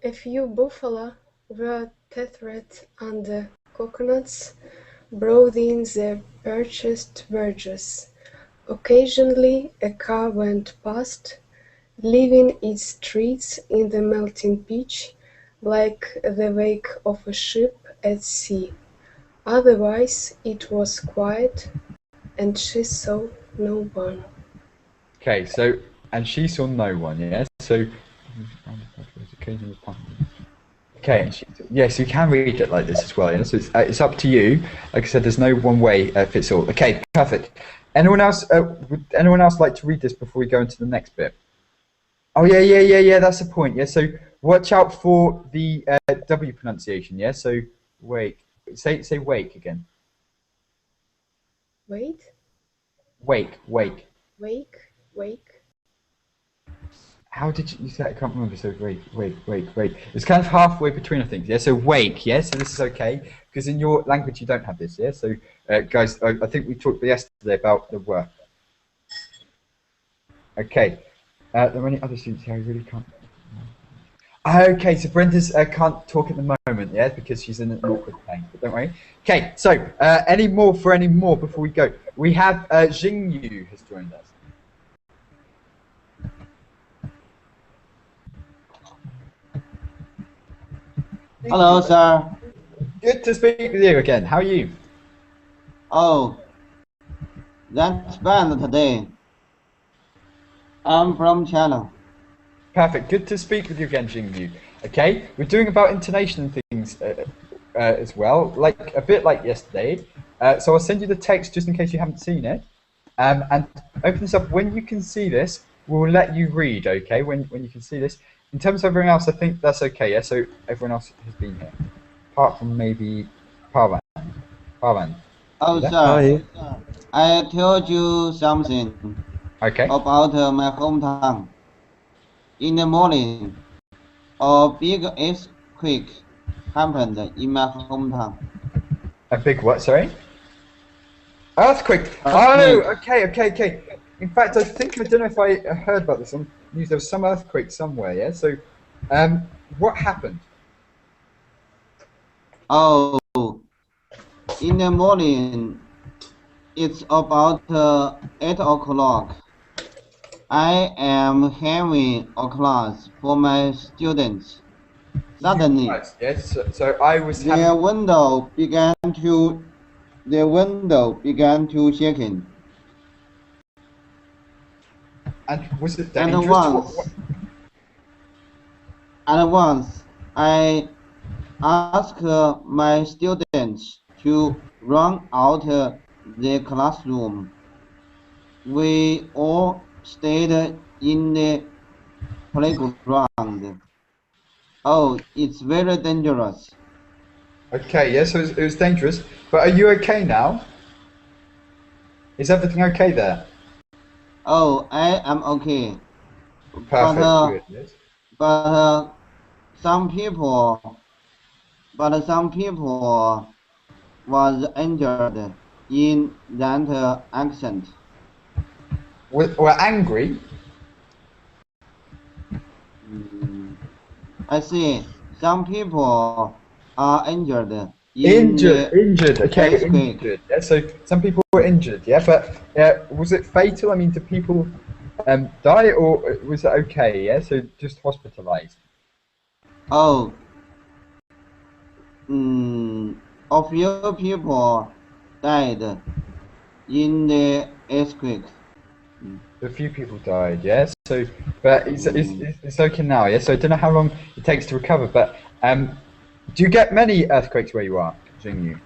B: A few buffalo were tethered under coconuts, brooding their purchased verges. Occasionally a car went past, leaving its treads in the melting pitch like the wake of a ship at sea. Otherwise it was quiet, and she saw no one.
A: Okay, so and she saw no one, yeah. So okay, yes, you can read it like this as well. Yeah? So it's up to you. Like I said, there's no one way fits all. Okay, perfect. Anyone else? Would anyone else like to read this before we go into the next bit? Oh yeah. That's the point. Yeah. So watch out for the W pronunciation. Yeah. So wake. Say wake again.
B: Wait.
A: Wake.
B: Wake.
A: How did you say? I can't remember. So wake. It's kind of halfway between, I think. Yeah. So wake. Yeah. So this is okay because in your language you don't have this. Yeah. So guys, I think we talked yesterday about the work. Okay. There are any other students here? I really can't. Okay, so Brenda's can't talk at the moment, yeah, because she's in an awkward place. But don't worry. Okay, so any more before we go? We have Jingyu has joined us.
J: Hello, sir.
A: Good to speak with you again. How are you?
J: Oh, that's bad today. I'm from China.
A: Perfect. Good to speak with you again, Jingyu. Okay, we're doing about intonation and things as well, like a bit like yesterday. So I'll send you the text just in case you haven't seen it. And open this up. When you can see this, we'll let you read, okay? When you can see this. In terms of everyone else, I think that's okay, yeah? So everyone else has been here. Apart from maybe Pavan.
J: Oh, sir. I told you something about my hometown. In the morning, a big earthquake happened in my hometown.
A: A big what, sorry? Earthquake! Oh, okay. In fact, I don't know if I heard about this on news. There was some earthquake somewhere, yeah? So, what happened?
J: Oh, in the morning, it's about 8 o'clock. I am having a class for my students. Suddenly,
A: yes. So I was.
J: Their window began to shaking.
A: And was it dangerous?
J: And once I asked my students to run out the classroom. We all stayed in the playground. Oh, it's very dangerous.
A: Okay, yes, so it was dangerous. But are you okay now? Is everything okay there?
J: Oh, I am okay.
A: Perfect.
J: But some people was injured in that accident.
A: Were angry?
J: I see. Some people are injured.
A: Injured. Okay,
J: earthquake.
A: injured. Yeah, so some people were injured. Yeah, but was it fatal? I mean, did people die, or was it okay? Yeah, so just hospitalized.
J: Oh. A few people died in the earthquake.
A: A few people died, yes. So, but it's okay now, yes. So I don't know how long it takes to recover, but do you get many earthquakes where you are, Jingyu?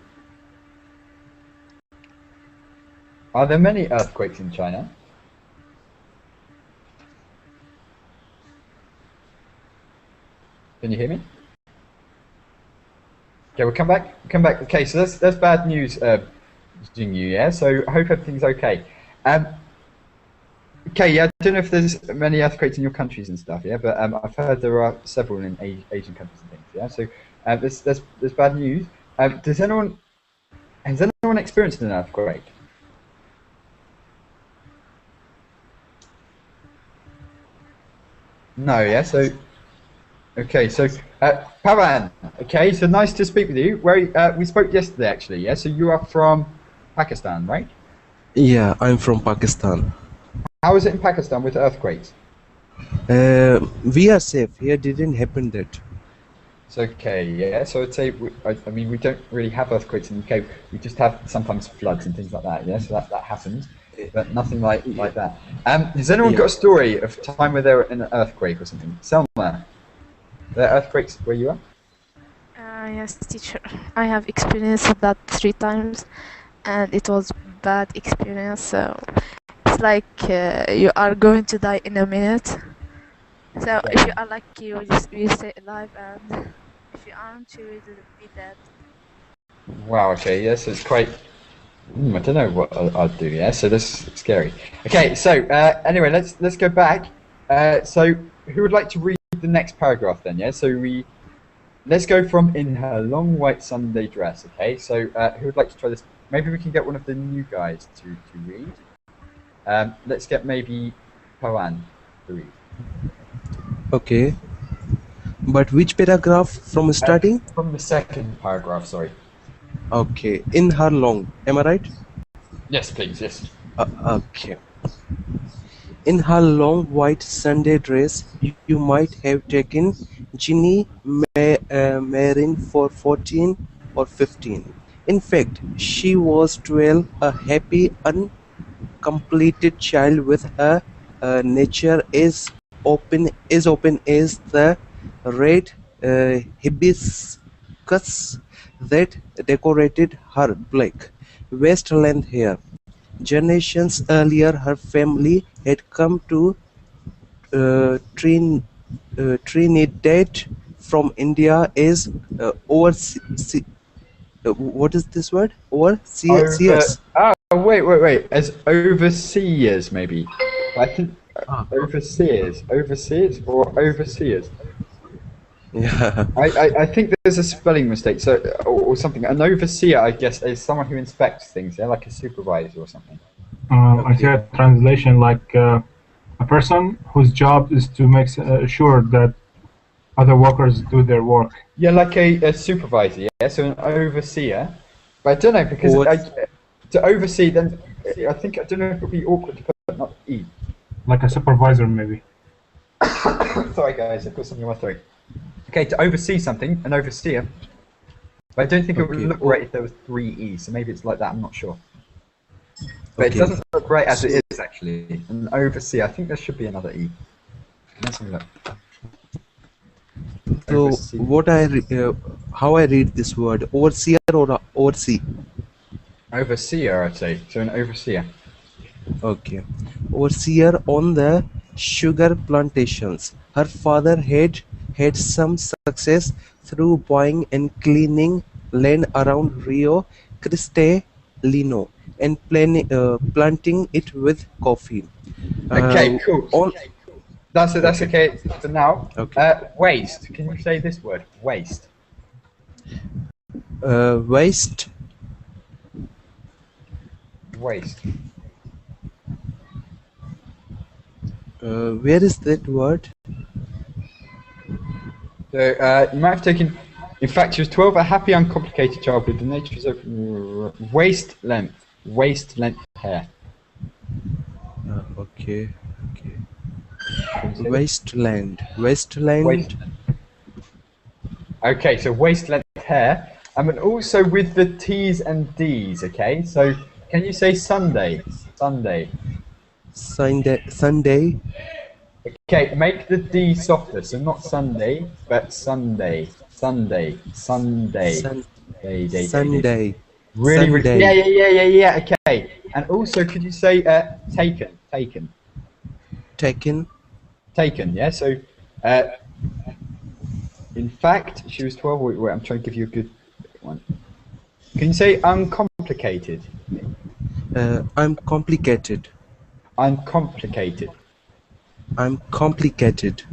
A: Are there many earthquakes in China? Can you hear me? Okay, we'll come back. Okay, so that's bad news, Jingyu. Yeah. So I hope everything's okay. Okay, yeah, I don't know if there's many earthquakes in your countries and stuff, yeah, but I've heard there are several in Asian countries and things, yeah. So there's bad news. Has anyone experienced an earthquake? No, yeah. So okay, so Pavan. Okay, so nice to speak with you. Where we spoke yesterday, actually, yeah. So you are from Pakistan, right?
K: Yeah, I'm from Pakistan.
A: How is it in Pakistan with earthquakes?
K: We are safe. Here didn't happen that.
A: It's okay, yeah. So I'd say, I mean, we don't really have earthquakes in the UK. We just have sometimes floods and things like that, yeah. So that happens, but nothing like that. Has anyone got a story of a time where there were in an earthquake or something? Selma, there are earthquakes where you are?
G: Yes, teacher. I have experienced that 3 times, and it was bad experience. So it's like you are going to die in a minute. So if you are lucky, you stay alive, and if you aren't, you will be dead.
A: Wow. Okay. Yes, it's quite. I don't know what I'd do. Yeah. So this is scary. Okay. So anyway, let's go back. So who would like to read the next paragraph then? Yeah. So let's go from in her long white Sunday dress. Okay. So who would like to try this? Maybe we can get one of the new guys to read. Let's get maybe Pawan to read.
K: Okay. But which paragraph from starting?
A: From the second paragraph, sorry.
K: Okay. In her long. Am I right?
A: Yes, please. Yes.
K: Okay. In her long white Sunday dress, you might have taken Ginny Marin for 14 or 15. In fact, she was 12, a happy, uncompleted child with a nature as open as the red hibiscus that decorated her black wasteland hair. Generations earlier, her family had come to Trinidad from India as what is this word? Overseers.
A: Wait. As overseers, maybe. I think overseers or overseers.
K: Yeah.
A: I think there's a spelling mistake. So or something. An overseer, I guess, is someone who inspects things. Yeah, like a supervisor or something.
F: I see a translation like a person whose job is to make sure that other workers do their work.
A: Yeah, like a supervisor. Yeah, so an overseer. But I don't know because to oversee, then I don't know if it would be awkward to put not E.
F: Like a supervisor, maybe.
A: Sorry, guys, I've got something in my throat. Okay, to oversee something, an overseer. But I don't think it would look great if there was 3 E's, so maybe it's like that, I'm not sure. But it doesn't look great as it is, actually. An overseer, I think there should be another E. Let's have a look.
K: So, how I read this word? Overseer or oversee?
A: Overseer, I'd say. So an overseer.
K: Okay. Overseer on the sugar plantations. Her father had some success through buying and cleaning land around Rio Cristalino and planting it with coffee.
A: Okay, cool. That's okay for now.
K: Okay.
A: Waste. Can you say this word? Waste.
K: Waste.
A: Waste.
K: Where is that word?
A: So you might have taken. In fact, she was 12, a happy, uncomplicated childhood. The nature is open. Waist length hair.
K: Okay. Wasteland.
A: Okay, so waist length hair. And also with the T's and D's. Okay, so can you say Sunday? Sunday. Okay, make the D softer, so not Sunday, but Sunday. Sunday. Really? Yeah. Okay. And also, could you say taken? Taken. Yeah. So, in fact, she was 12. Wait, I'm trying to give you a good one. Can you say uncomplicated?
K: I'm complicated.
A: uncomplicated.
K: I'm complicated.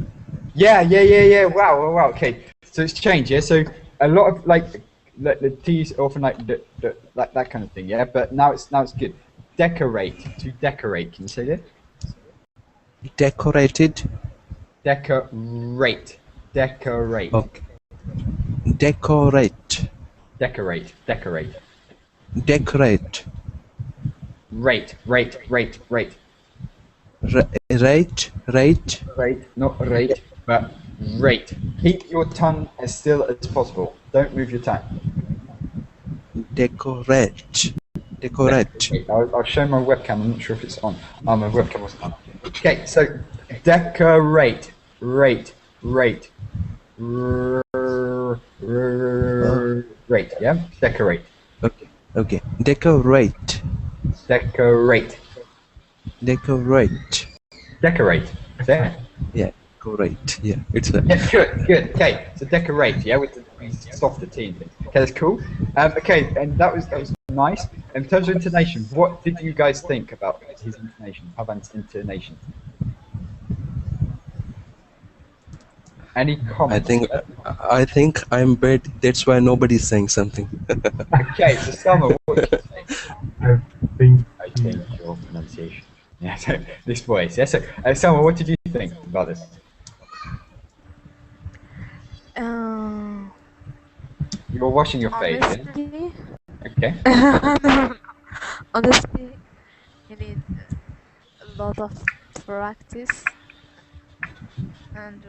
A: Yeah. Wow. Okay, so it's changed. Yeah, so a lot of like the T's often like like that kind of thing. Yeah, but now it's good. Decorate, to decorate. Can you say this?
K: Decorated.
A: Decorate.
K: Okay. Decorate.
A: Decorate.
K: Decorate.
A: Rate.
K: Rate.
A: Rate, not rate, but rate. Keep your tongue as still as possible. Don't move your tongue.
K: Decorate.
A: I'll show my webcam. I'm not sure if it's on. Oh, my webcam wasn't on. Okay, so decorate. Rate. Rate, yeah? Decorate.
K: Okay. Decorate.
A: Decorate. There.
K: Yeah, correct. Yeah, it's a...
A: Yeah, good. Okay, so decorate, yeah, with the softer T. Okay, that's cool. Okay, and that was nice. In terms of intonation, what did you guys think about his intonation, Pavan's intonation? Any comments?
K: I think I'm bad. That's why nobody's saying something.
A: Okay, so Selma, what did you think?
F: I think
A: your pronunciation. Yeah, so this voice. Yeah, so Selma, what did you think about this? You were washing your face.
G: Honestly,
A: Okay.
G: honestly, you need a lot of practice, and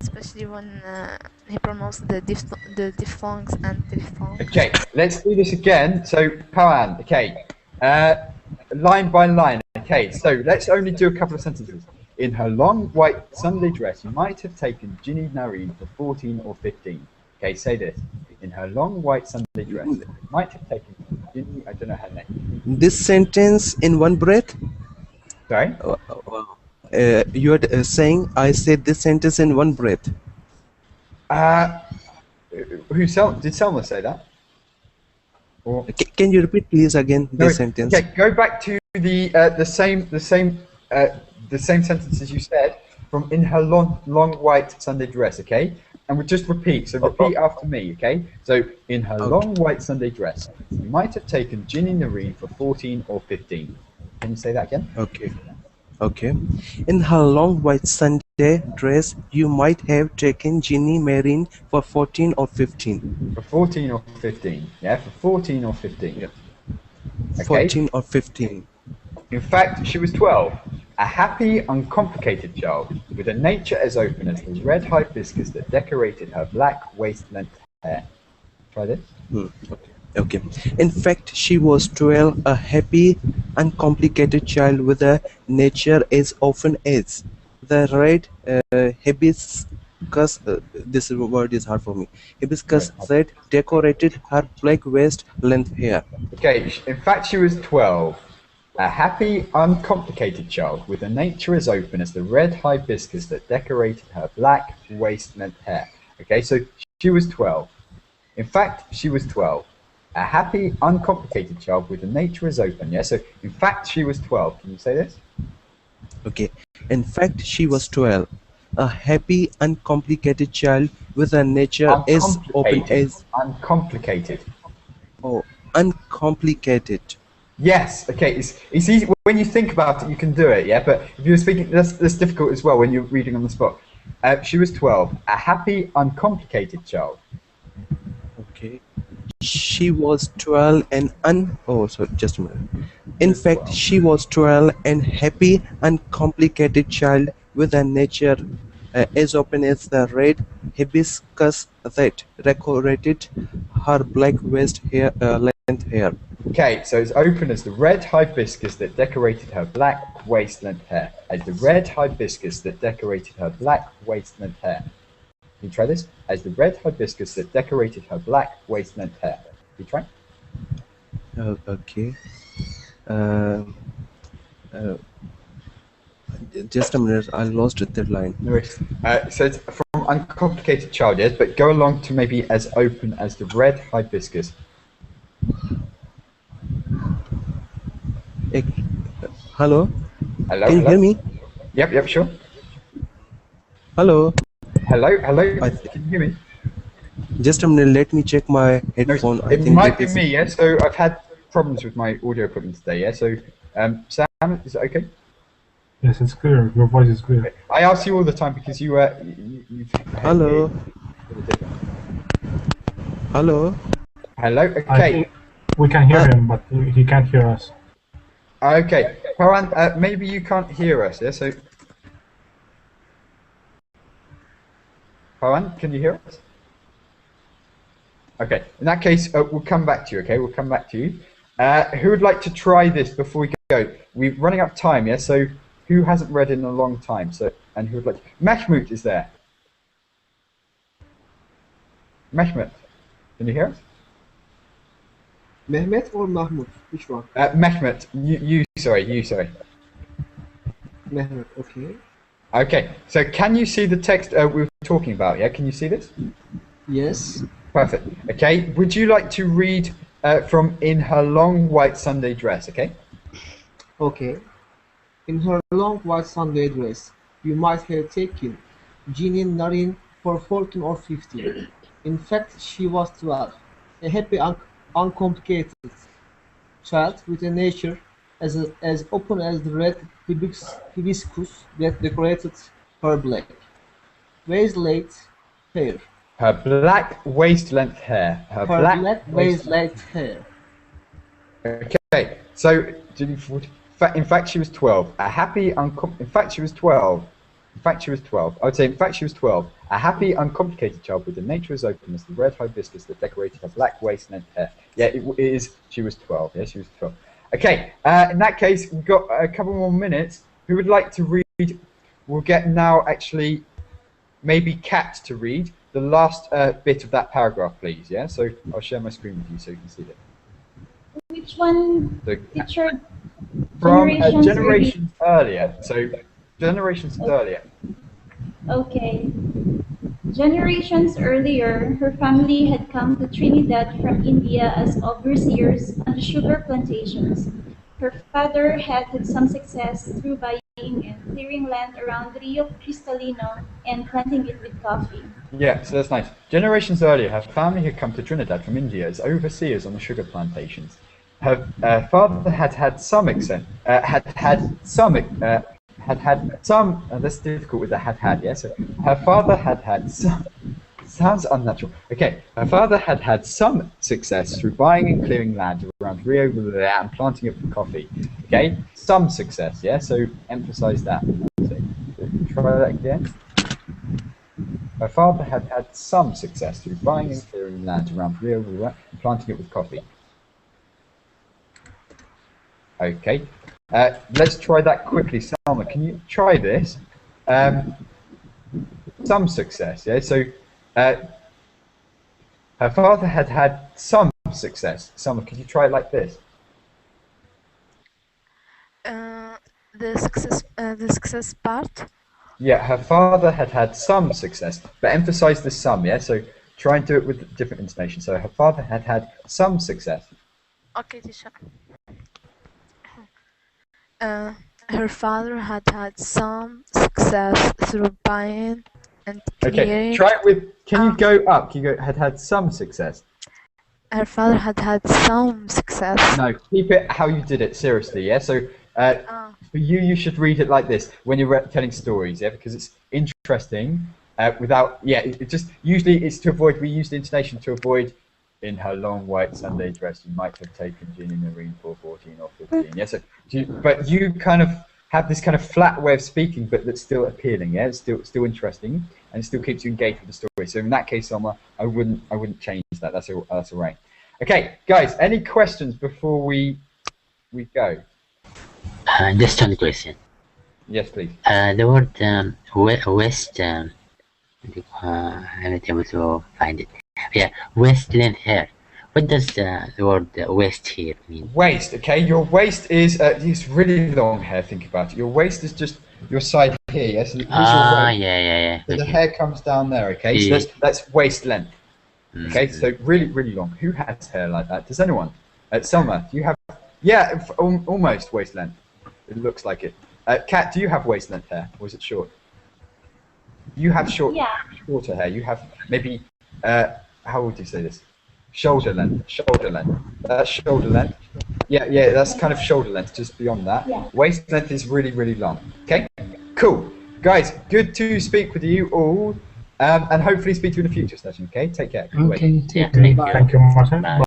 G: especially when he pronounced the diphthongs and triphthongs.
A: Okay, let's do this again. So, Pawan, okay, line by line. Okay, so let's only do a couple of sentences. In her long white Sunday dress, you might have taken Ginny Nareen for 14 or 15. Okay, say this. In her long white Sunday dress, you might have taken Ginny, I don't know her name.
K: This sentence in one breath?
A: Sorry?
K: You are saying I said this sentence in one breath.
A: Did Selma say that? Or?
K: Can you repeat please again this sentence?
A: Okay, go back to the same sentences you said from in her long white Sunday dress, okay? And we just repeat. So repeat after me, okay? So in her long white Sunday dress, you might have taken Ginny Nareen for 14 or 15. Can you say that again?
K: Okay. In her long white Sunday dress, you might have taken Ginny Marine for 14 or 15.
A: For 14 or 15. Yeah, for 14 or 15.
K: Yeah.
A: Okay.
K: 14 or 15.
A: In fact, she was 12. A happy, uncomplicated child, with a nature as open as the red hibiscus that decorated her black waist-length hair. Try this.
K: Okay. In fact, she was 12, a happy, uncomplicated child with a nature as open as the red hibiscus. This word is hard for me. Hibiscus that decorated her black waist-length hair.
A: Okay. In fact, she was 12. A happy, uncomplicated child with a nature as open as the red hibiscus that decorated her black waist-length hair. Okay, so she was 12. In fact, she was 12. A happy, uncomplicated child with a nature as open. Yeah, so in fact, she was 12. Can you say this?
K: Okay. In fact, she was 12. A happy, uncomplicated child with a nature as open as...
A: Uncomplicated.
K: Oh, uncomplicated.
A: Yes, okay, it's easy. When you think about it, you can do it, yeah? But if you're speaking, that's difficult as well when you're reading on the spot. She was 12. A happy, uncomplicated child.
K: Okay. She was 12 and Oh, sorry, just a minute. In fact, she was 12 and happy, uncomplicated child with a nature as open as the red hibiscus that decorated her black length hair.
A: Okay, so it's open as the red hibiscus that decorated her black waist-length hair. As the red hibiscus that decorated her black waist-length hair. Can you try this? As the red hibiscus that decorated her black waist-length hair. Can you try?
K: Okay. Just a minute, I lost that line.
A: No worries. So it's from uncomplicated child, yes, but go along to maybe as open as the red hibiscus.
K: Hello?
A: Hello.
K: Can you hear me?
A: Yep, sure.
K: Hello.
A: Hello.
K: I
A: Can you hear me?
K: Just a minute. Let me check my
A: No,
K: headphone. I
A: it
K: think
A: might
K: that
A: be
K: is.
A: me. Yeah. So I've had problems with my audio equipment today. Yeah. So, Sam, is it okay?
F: Yes, it's clear. Your voice is clear.
A: I ask you all the time because you've
K: Hello. Hello.
A: Hello.
F: I
A: Okay.
F: think we can hear him, but he can't hear us.
A: Okay. Pawan, maybe you can't hear us. Yeah. So, Pawan, can you hear us? Okay. In that case, we'll come back to you. Okay. We'll come back to you. Who would like to try this before we go? We're running out of time. Yeah. So, who hasn't read in a long time? So, and who would like? Mehmet is there. Mehmet, can you hear us?
L: Mehmet or Mahmut? Which one?
A: Mehmet, you sorry.
L: Mehmet, okay.
A: Okay, so can you see the text we were talking about? Yeah, can you see this?
L: Yes.
A: Perfect. Okay, would you like to read from In Her Long White Sunday Dress? Okay.
L: Okay. In her long white Sunday dress, you might have taken Jeannie Narin for 14 or 15. In fact, she was 12. A happy, uncomplicated child with a nature as open as the red hibiscus that decorated her black waist-length hair.
A: Her black waist-length hair. Her black
L: waist-length hair.
A: Okay, so in fact she was 12. A happy, in fact she was 12. In fact she was 12. I would say in fact she was 12. A happy, uncomplicated child with a nature as open as the red hibiscus that decorated her black waist-length hair. Yeah, it is. She was 12. Yeah, she was 12. Okay, in that case, we've got a couple more minutes. Who would like to read? We'll get now actually maybe Kat to read the last bit of that paragraph, please. Yeah, so I'll share my screen with you so you can see it.
H: Which one, teacher?
A: From generations earlier. So generations earlier.
H: Okay. Generations earlier, her family had come to Trinidad from India as overseers on the sugar plantations. Her father had some success through buying and clearing land around Rio Cristalino and planting it with coffee.
A: Yeah, so that's nice. Generations earlier, her family had come to Trinidad from India as overseers on the sugar plantations. Her father had had some that's difficult with the had, yeah? So her father had some, sounds unnatural. Okay, her father had some success through buying and clearing land around Rio and planting it with coffee. Okay, some success, yeah? So emphasize that. So, try that again. Her father had some success through buying and clearing land around Rio and planting it with coffee. Okay, let's try that quickly. Salma, can you try this? Some success, yeah? So her father had some success. Salma, could you try it like this?
G: The success part?
A: Yeah, her father had some success, but emphasize the some, yeah? So try and do it with different intonation. So her father had some success.
G: Okay, teacher. Her father had some success through buying and clearing.
A: Okay, try it with, can you go up? Can you go, had some success?
G: Her father had some success.
A: No, keep it how you did it, seriously, yeah? So for you should read it like this when you're telling stories, yeah? Because it's interesting without, yeah, it just, usually it's to avoid, we use the intonation to avoid in her long white Sunday dress, you might have taken Ginny Marine for 14 or 15. Yes, but you kind of have this kind of flat way of speaking, but that's still appealing. Yeah, it's still interesting, and it still keeps you engaged with the story. So in that case, Selma, I wouldn't change that. That's all right. Okay, guys, any questions before we go?
C: Just one question.
A: Yes, please.
C: The word west. I'm not able to find it. Yeah, waistland hair. What does the word waist here mean?
A: Waist, okay. Your waist is it's really long hair. Think about it. Your waist is just your side here. Yes. Yeah,
C: yeah.
A: So the hair comes down there. Okay. So that's waist length. Okay. So really long. Who has hair like that? Does anyone? Selma, do you have? Yeah, almost waist length. It looks like it. Kat, do you have waist length hair, or is it short? You have shorter hair. You have maybe, how would you say this? Shoulder length. That's shoulder length. Yeah, that's kind of shoulder length, just beyond that.
H: Yeah.
A: Waist length is really, really long. Okay, cool. Guys, good to speak with you all, and hopefully speak to you in a future session, okay? Take care.
E: Okay,
C: Yeah,
E: take care.
C: thank you.
F: Thank you, Martin.
C: Bye.